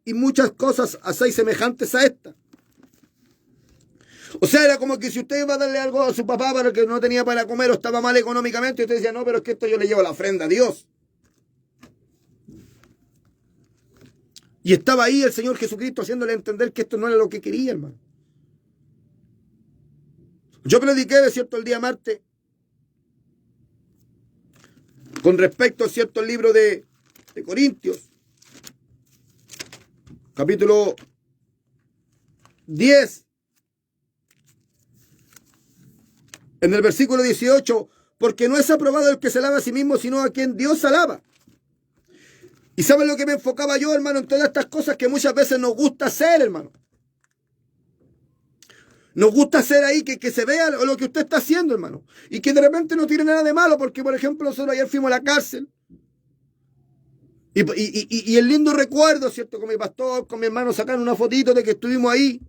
y muchas cosas hacéis semejantes a esta. O sea, era como que si usted iba a darle algo a su papá para que no tenía para comer o estaba mal económicamente, y usted decía, no, pero es que esto yo le llevo la ofrenda a Dios. Y estaba ahí el Señor Jesucristo haciéndole entender que esto no era lo que quería, hermano. Yo prediqué, de cierto, el día martes, con respecto a cierto el libro de Corintios, capítulo 10, en el versículo 18, porque no es aprobado el que se alaba a sí mismo, sino a quien Dios alaba. ¿Y saben lo que me enfocaba yo, hermano, en todas estas cosas que muchas veces nos gusta hacer, hermano? Nos gusta hacer ahí que se vea lo que usted está haciendo, hermano. Y que de repente no tiene nada de malo, porque, por ejemplo, nosotros ayer fuimos a la cárcel. Y el lindo recuerdo, ¿cierto? Con mi pastor, con mi hermano, sacaron una fotito de que estuvimos ahí.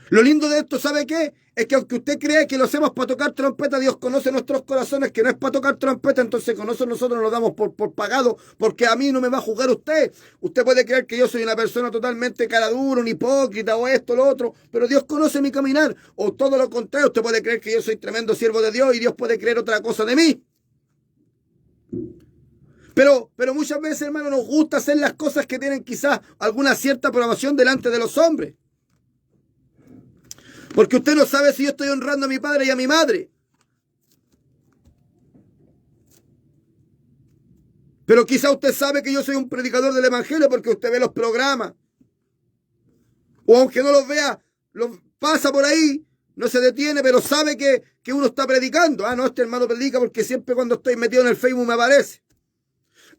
Lo lindo de esto, ¿sabe qué? Es que aunque usted cree que lo hacemos para tocar trompeta, Dios conoce nuestros corazones, que no es para tocar trompeta, entonces con eso nosotros nos damos por pagado, porque a mí no me va a juzgar usted. Usted puede creer que yo soy una persona totalmente cara dura, un hipócrita, o esto, lo otro, pero Dios conoce mi caminar. O todo lo contrario, usted puede creer que yo soy tremendo siervo de Dios y Dios puede creer otra cosa de mí. Pero muchas veces, hermano, nos gusta hacer las cosas que tienen quizás alguna cierta aprobación delante de los hombres. Porque usted no sabe si yo estoy honrando a mi padre y a mi madre. Pero quizá usted sabe que yo soy un predicador del evangelio porque usted ve los programas. O aunque no los vea, los pasa por ahí no se detiene, pero sabe que uno está predicando. Ah, no, este hermano predica porque siempre cuando estoy metido en el Facebook me aparece.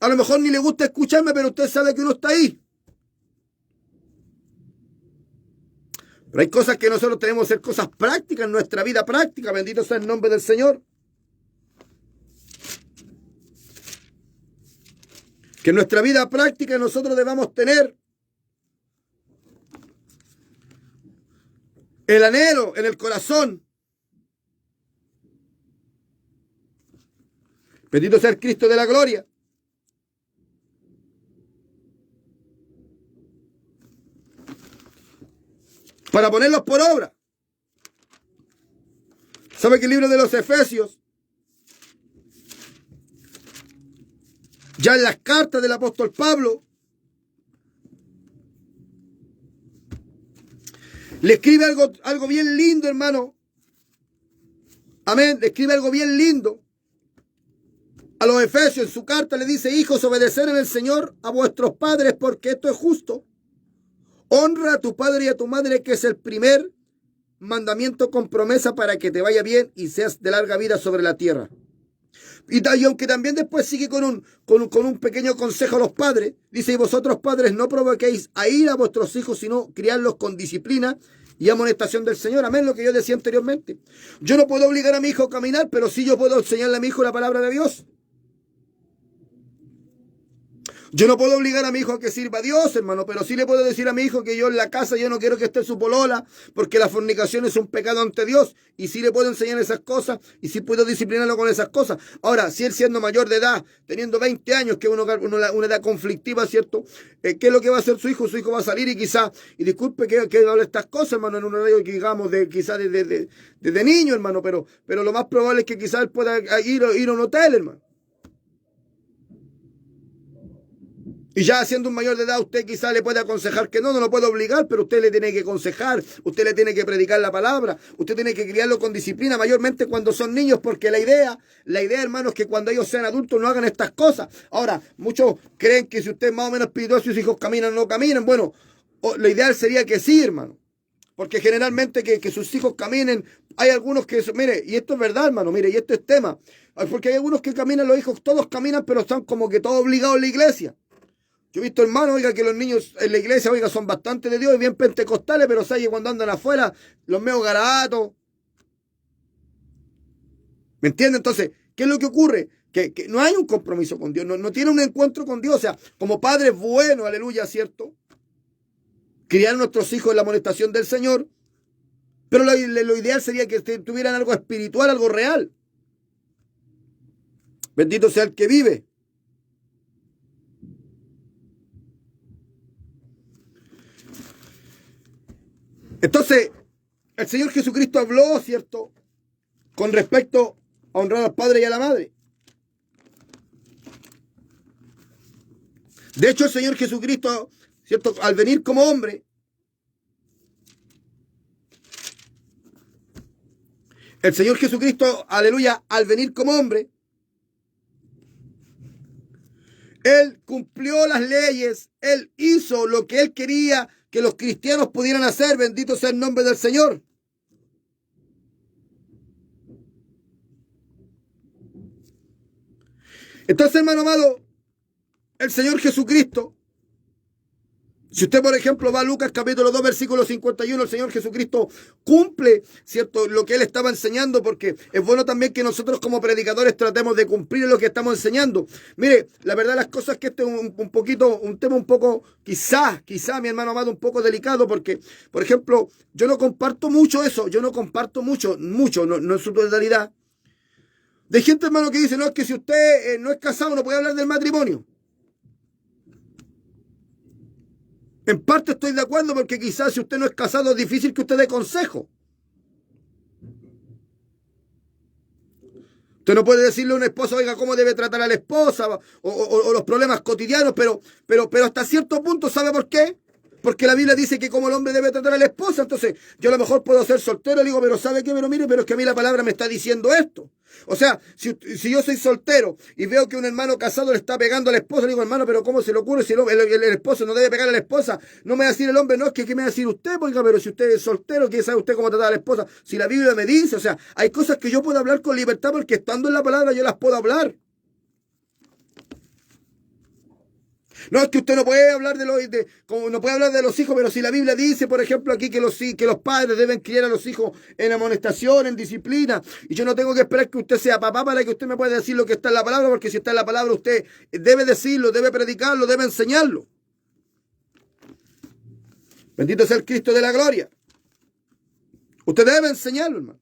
A lo mejor ni le gusta escucharme, pero usted sabe que uno está ahí. Pero hay cosas que nosotros tenemos que hacer, cosas prácticas en nuestra vida práctica. Bendito sea el nombre del Señor. Que en nuestra vida práctica nosotros debamos tener el anhelo en el corazón. Bendito sea el Cristo de la gloria. Para ponerlos por obra. ¿Sabe que el libro de los Efesios, ya en las cartas del apóstol Pablo, le escribe algo bien lindo, hermano? Amén. Le escribe algo bien lindo a los Efesios. En su carta le dice: hijos, obedeced en el Señor a vuestros padres, porque esto es justo. Honra a tu padre y a tu madre, que es el primer mandamiento con promesa para que te vaya bien y seas de larga vida sobre la tierra. Y aunque también después sigue con un pequeño consejo a los padres, dice: y vosotros padres no provoquéis a ira a vuestros hijos, sino criadlos con disciplina y amonestación del Señor. Amén, lo que yo decía anteriormente. Yo no puedo obligar a mi hijo a caminar, pero sí yo puedo enseñarle a mi hijo la palabra de Dios. Yo no puedo obligar a mi hijo a que sirva a Dios, hermano, pero sí le puedo decir a mi hijo que yo en la casa yo no quiero que esté su polola, porque la fornicación es un pecado ante Dios, y sí le puedo enseñar esas cosas, y sí puedo disciplinarlo con esas cosas. Ahora, si él siendo mayor de edad, teniendo 20 años, que es una edad conflictiva, ¿cierto? ¿Qué es lo que va a hacer su hijo? Su hijo va a salir y quizá, y disculpe que hable estas cosas, hermano, en un horario que digamos quizá de niño, hermano, pero lo más probable es que quizá él pueda ir a un hotel, hermano. Y ya siendo un mayor de edad, usted quizá le puede aconsejar que no lo puede obligar, pero usted le tiene que aconsejar, usted le tiene que predicar la palabra, usted tiene que criarlo con disciplina, mayormente cuando son niños, porque la idea, hermano, es que cuando ellos sean adultos no hagan estas cosas. Ahora, muchos creen que si usted es más o menos espiritual, sus hijos caminan o no caminan. Bueno, lo ideal sería que sí, hermano, porque generalmente que sus hijos caminen. Hay algunos que, mire, y esto es verdad, hermano, mire, y esto es tema, porque hay algunos que caminan, los hijos todos caminan, pero están como que todos obligados en la iglesia. Yo he visto, hermano, oiga, que los niños en la iglesia, oiga, son bastante de Dios y bien pentecostales, pero ¿sabe? Cuando andan afuera, los medio garabatos. ¿Me entiende? Entonces, ¿qué es lo que ocurre? Que no hay un compromiso con Dios, no tiene un encuentro con Dios. O sea, como padres buenos, aleluya, ¿cierto? Criar a nuestros hijos en la amonestación del Señor, pero lo ideal sería que tuvieran algo espiritual, algo real. Bendito sea el que vive. Entonces, el Señor Jesucristo habló, ¿cierto?, con respecto a honrar al padre y a la madre. De hecho, el Señor Jesucristo, ¿cierto?, al venir como hombre, el Señor Jesucristo, aleluya, al venir como hombre, Él cumplió las leyes, Él hizo lo que Él quería que los cristianos pudieran hacer. Bendito sea el nombre del Señor. Entonces, hermano amado, el Señor Jesucristo, si usted, por ejemplo, va a Lucas capítulo 2, versículo 51, el Señor Jesucristo cumple, ¿cierto?, lo que Él estaba enseñando, porque es bueno también que nosotros como predicadores tratemos de cumplir lo que estamos enseñando. Mire, la verdad las cosas es que este es un tema un poco, quizá, mi hermano amado, un poco delicado, porque, por ejemplo, yo no comparto mucho eso, no en su totalidad, de gente, hermano, que dice: no, es que si usted no es casado no puede hablar del matrimonio. En parte estoy de acuerdo, porque quizás si usted no es casado es difícil que usted dé consejo. Usted no puede decirle a una esposa: oiga, cómo debe tratar a la esposa, o los problemas cotidianos, pero hasta cierto punto, ¿sabe por qué? Porque la Biblia dice que como el hombre debe tratar a la esposa. Entonces, yo a lo mejor puedo ser soltero, le digo: pero ¿sabe qué? Pero mire, pero es que a mí la palabra me está diciendo esto. O sea, si yo soy soltero y veo que un hermano casado le está pegando a la esposa, le digo, hermano, pero ¿cómo se le ocurre si el esposo no debe pegar a la esposa? No me va a decir el hombre, no, es que ¿qué me va a decir usted? Oiga, pero si usted es soltero, ¿quién sabe usted cómo tratar a la esposa? Si la Biblia me dice, o sea, hay cosas que yo puedo hablar con libertad porque estando en la palabra yo las puedo hablar. No, es que usted no puede hablar como no puede hablar de los hijos, pero si la Biblia dice, por ejemplo, aquí que los padres deben criar a los hijos en amonestación, en disciplina, y yo no tengo que esperar que usted sea papá para que usted me pueda decir lo que está en la palabra, porque si está en la palabra usted debe decirlo, debe predicarlo, debe enseñarlo. Bendito sea el Cristo de la gloria. Usted debe enseñarlo, hermano.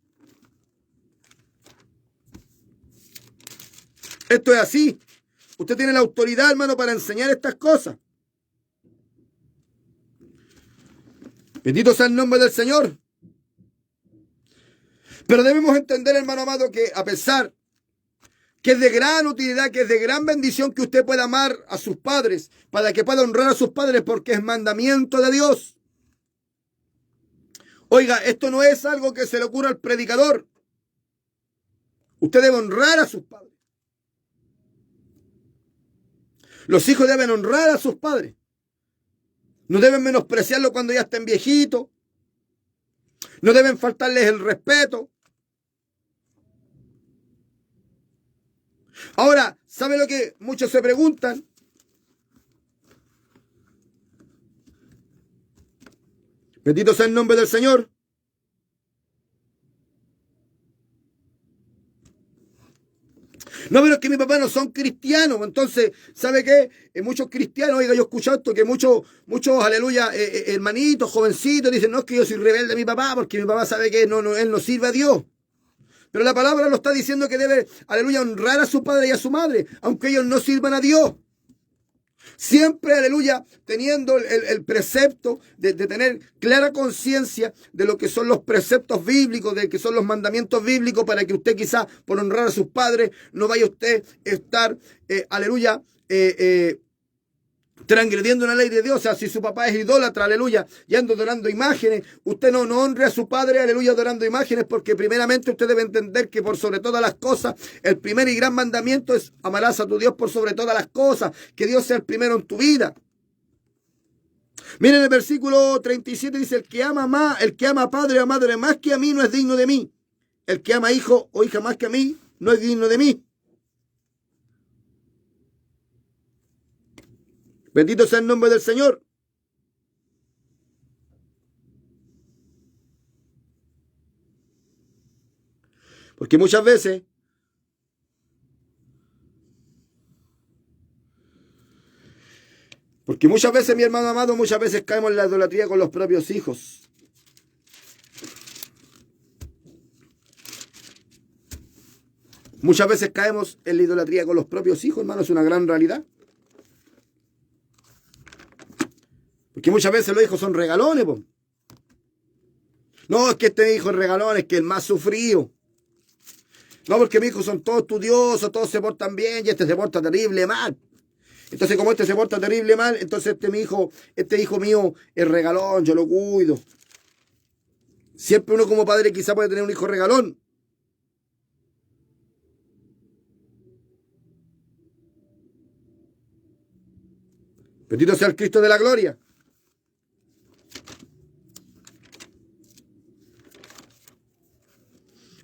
Esto es así. Usted tiene la autoridad, hermano, para enseñar estas cosas. Bendito sea el nombre del Señor. Pero debemos entender, hermano amado, que a pesar que es de gran utilidad, que es de gran bendición que usted pueda amar a sus padres, para que pueda honrar a sus padres, porque es mandamiento de Dios. Oiga, esto no es algo que se le ocurra al predicador. Usted debe honrar a sus padres. Los hijos deben honrar a sus padres. No deben menospreciarlo cuando ya estén viejitos. No deben faltarles el respeto. Ahora, ¿sabe lo que muchos se preguntan? Bendito sea el nombre del Señor. No, pero es que mis papás no son cristianos. Entonces, ¿sabe qué? Muchos cristianos, oiga, yo he escuchado esto, que muchos, aleluya, hermanitos, jovencitos, dicen, no, es que yo soy rebelde a mi papá, porque mi papá sabe que él no sirve a Dios. Pero la palabra lo está diciendo que debe, aleluya, honrar a su padre y a su madre, aunque ellos no sirvan a Dios. Siempre, aleluya, teniendo el precepto de tener clara conciencia de lo que son los preceptos bíblicos, de que son los mandamientos bíblicos, para que usted quizá por honrar a sus padres no vaya usted a estar, aleluya, transgrediendo la ley de Dios. O sea, si su papá es idólatra, aleluya, y anda adorando imágenes, usted no honre a su padre, aleluya, adorando imágenes, porque primeramente usted debe entender que por sobre todas las cosas, el primer y gran mandamiento es amarás a tu Dios por sobre todas las cosas, que Dios sea el primero en tu vida. Miren el versículo 37, dice, el que ama a padre o a madre más que a mí no es digno de mí. El que ama a hijo o hija más que a mí no es digno de mí. Bendito sea el nombre del Señor. Porque muchas veces mi hermano amado, muchas veces caemos en la idolatría con los propios hijos. Muchas veces caemos en la idolatría con los propios hijos, hermano, es una gran realidad. Porque muchas veces los hijos son regalones, po. No, es que este hijo es regalón, es que el más sufrido. No, porque mis hijos son todos estudiosos, todos se portan bien y este se porta terrible mal. Entonces, como este se porta terrible mal, entonces este hijo mío es regalón, yo lo cuido. Siempre uno como padre quizá puede tener un hijo regalón. Bendito sea el Cristo de la gloria.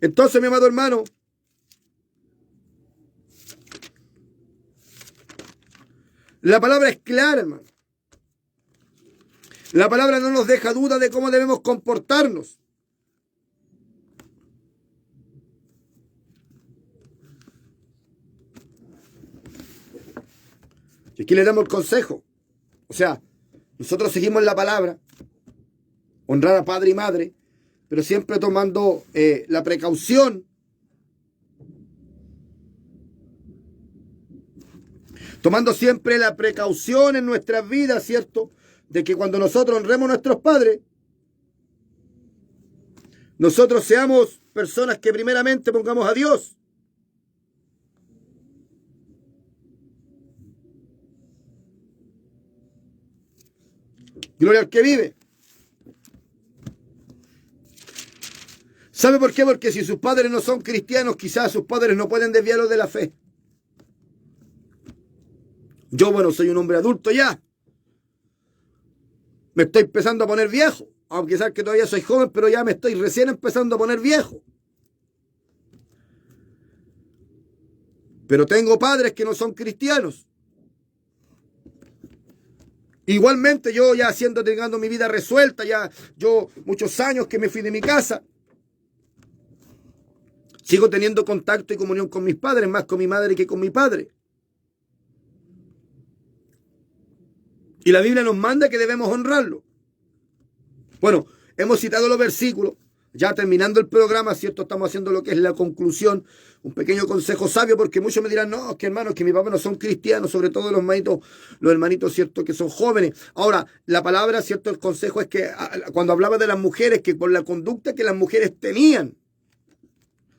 Entonces, mi amado hermano, la palabra es clara, hermano. La palabra no nos deja duda de cómo debemos comportarnos. Y aquí le damos el consejo. O sea, nosotros seguimos la palabra, honrar a padre y madre, pero siempre tomando la precaución, tomando siempre la precaución en nuestras vidas, ¿cierto? De que cuando nosotros honremos a nuestros padres, nosotros seamos personas que primeramente pongamos a Dios. Gloria al que vive. ¿Sabe por qué? Porque si sus padres no son cristianos, quizás sus padres no pueden desviarlos de la fe. Yo, bueno, soy un hombre adulto ya. Me estoy empezando a poner viejo. Aunque sabes que todavía soy joven, pero ya me estoy recién empezando a poner viejo. Pero tengo padres que no son cristianos. Igualmente yo ya teniendo mi vida resuelta, ya yo muchos años que me fui de mi casa, sigo teniendo contacto y comunión con mis padres, más con mi madre que con mi padre. Y la Biblia nos manda que debemos honrarlo. Bueno, hemos citado los versículos. Ya terminando el programa, ¿cierto? Estamos haciendo lo que es la conclusión. Un pequeño consejo sabio, porque muchos me dirán, no, que hermanos, que mis papás no son cristianos, sobre todo los hermanitos, ¿cierto? Que son jóvenes. Ahora, la palabra, ¿cierto? El consejo es que cuando hablaba de las mujeres, que por la conducta que las mujeres tenían,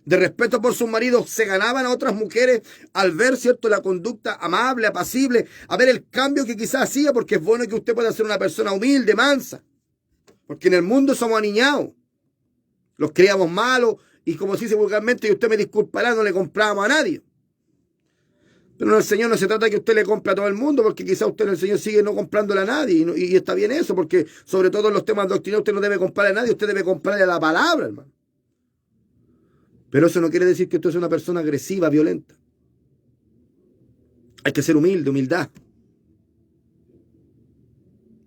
de respeto por sus maridos, se ganaban a otras mujeres al ver, ¿cierto?, la conducta amable, apacible, a ver el cambio que quizás hacía, porque es bueno que usted pueda ser una persona humilde, mansa. Porque en el mundo somos aniñados. Los criamos malos y, como se dice vulgarmente, y usted me disculpará, no le comprábamos a nadie. Pero en el Señor no se trata de que usted le compre a todo el mundo, porque quizás usted en el Señor sigue no comprándole a nadie. Y está bien eso, porque sobre todo en los temas doctrinales usted no debe comprarle a nadie, usted debe comprarle a la palabra, hermano. Pero eso no quiere decir que usted es una persona agresiva, violenta. Hay que ser humilde, humildad.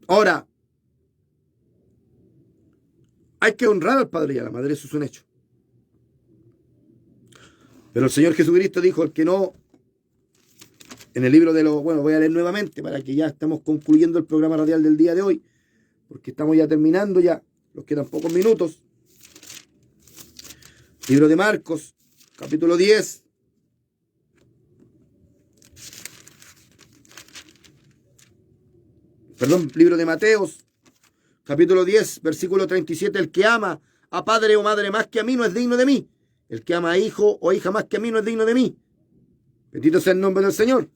Ahora, hay que honrar al padre y a la madre, eso es un hecho. Pero el Señor Jesucristo dijo, el que no, en el libro de los, bueno, voy a leer nuevamente para que ya estemos concluyendo el programa radial del día de hoy, porque estamos ya terminando ya, nos quedan pocos minutos. Libro de Marcos, capítulo 10. Perdón, libro de Mateos, capítulo 10, versículo 37. El que ama a padre o madre más que a mí no es digno de mí. El que ama a hijo o hija más que a mí no es digno de mí. Bendito sea el nombre del Señor.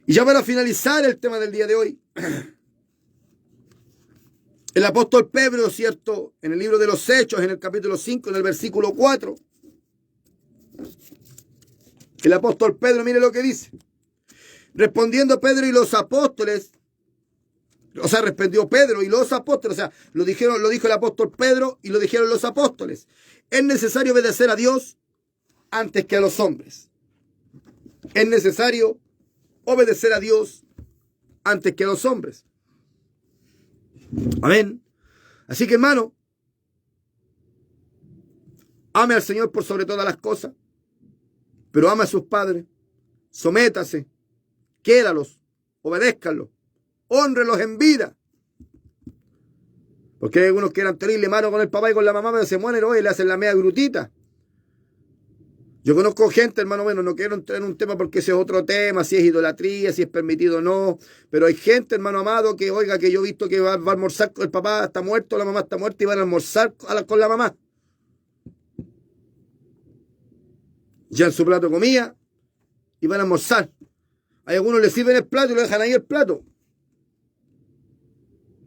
Y ya para finalizar el tema del día de hoy, el apóstol Pedro, ¿cierto? En el libro de los Hechos, en el capítulo 5, en el versículo 4. El apóstol Pedro, mire lo que dice. Respondiendo Pedro y los apóstoles, o sea, respondió Pedro y los apóstoles, o sea, lo dijo el apóstol Pedro y lo dijeron los apóstoles. Es necesario obedecer a Dios antes que a los hombres. Es necesario obedecer a Dios antes que a los hombres. Amén. Así que, hermano, ame al Señor por sobre todas las cosas, pero ame a sus padres, sométase, quiéralos, obedézcanlos, hónrelos en vida. Porque hay algunos que eran terribles, hermano, con el papá y con la mamá, pero se mueren hoy y le hacen la media grutita. Yo conozco gente, hermano, bueno, no quiero entrar en un tema porque ese es otro tema, si es idolatría, si es permitido o no, pero hay gente, hermano amado, que oiga, que yo he visto que va a almorzar, el papá está muerto, la mamá está muerta y van a almorzar con la mamá. Ya en su plato comía y van a almorzar. Hay algunos le sirven el plato y lo dejan ahí el plato.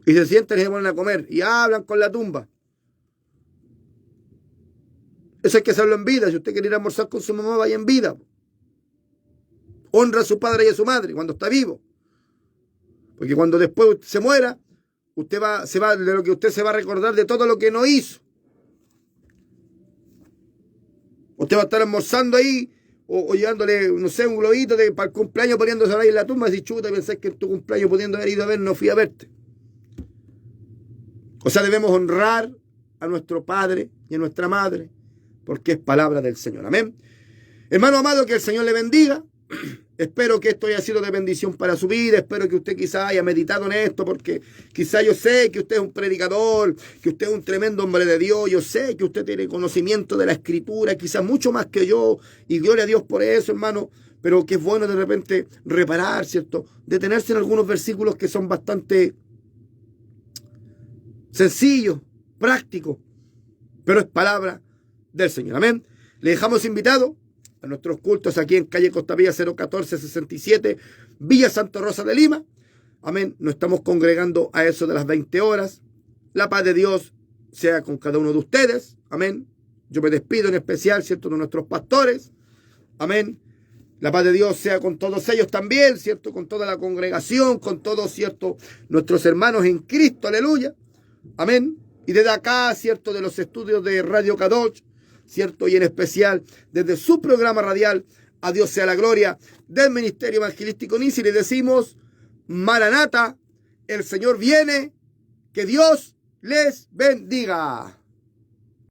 Y se sientan y se ponen a comer y hablan con la tumba. Eso hay que hacerlo en vida. Si usted quiere ir a almorzar con su mamá, vaya en vida. Honra a su padre y a su madre cuando está vivo. Porque cuando después se muera, de lo que usted se va a recordar de todo lo que no hizo. Usted va a estar almorzando ahí o llevándole, no sé, un globito para el cumpleaños, poniéndose ahí en la tumba y decir, chuta, pensás que en tu cumpleaños pudiendo haber ido a ver, no fui a verte. O sea, debemos honrar a nuestro padre y a nuestra madre, porque es palabra del Señor. Amén. Hermano amado, que el Señor le bendiga. Espero que esto haya sido de bendición para su vida. Espero que usted quizá haya meditado en esto, porque quizá yo sé que usted es un predicador, que usted es un tremendo hombre de Dios. Yo sé que usted tiene conocimiento de la Escritura, quizás mucho más que yo, y gloria a Dios por eso, hermano. Pero que es bueno de repente reparar, ¿cierto? Detenerse en algunos versículos que son bastante sencillos, prácticos, pero es palabra del Señor. Amén. Le dejamos invitado a nuestros cultos aquí en calle Costa Villa 01467, Villa Santa Rosa de Lima. Amén. Nos estamos congregando a eso de las 20 horas. La paz de Dios sea con cada uno de ustedes. Amén. Yo me despido en especial, ¿cierto?, de nuestros pastores. Amén. La paz de Dios sea con todos ellos también, ¿cierto? Con toda la congregación, con todos, ¿cierto?, nuestros hermanos en Cristo. Aleluya. Amén. Y desde acá, ¿cierto?, de los estudios de Radio Kadosh, ¿cierto?, y en especial desde su programa radial, a Dios sea la gloria, del Ministerio Evangelístico Nisi, le decimos, Maranata, el Señor viene, que Dios les bendiga.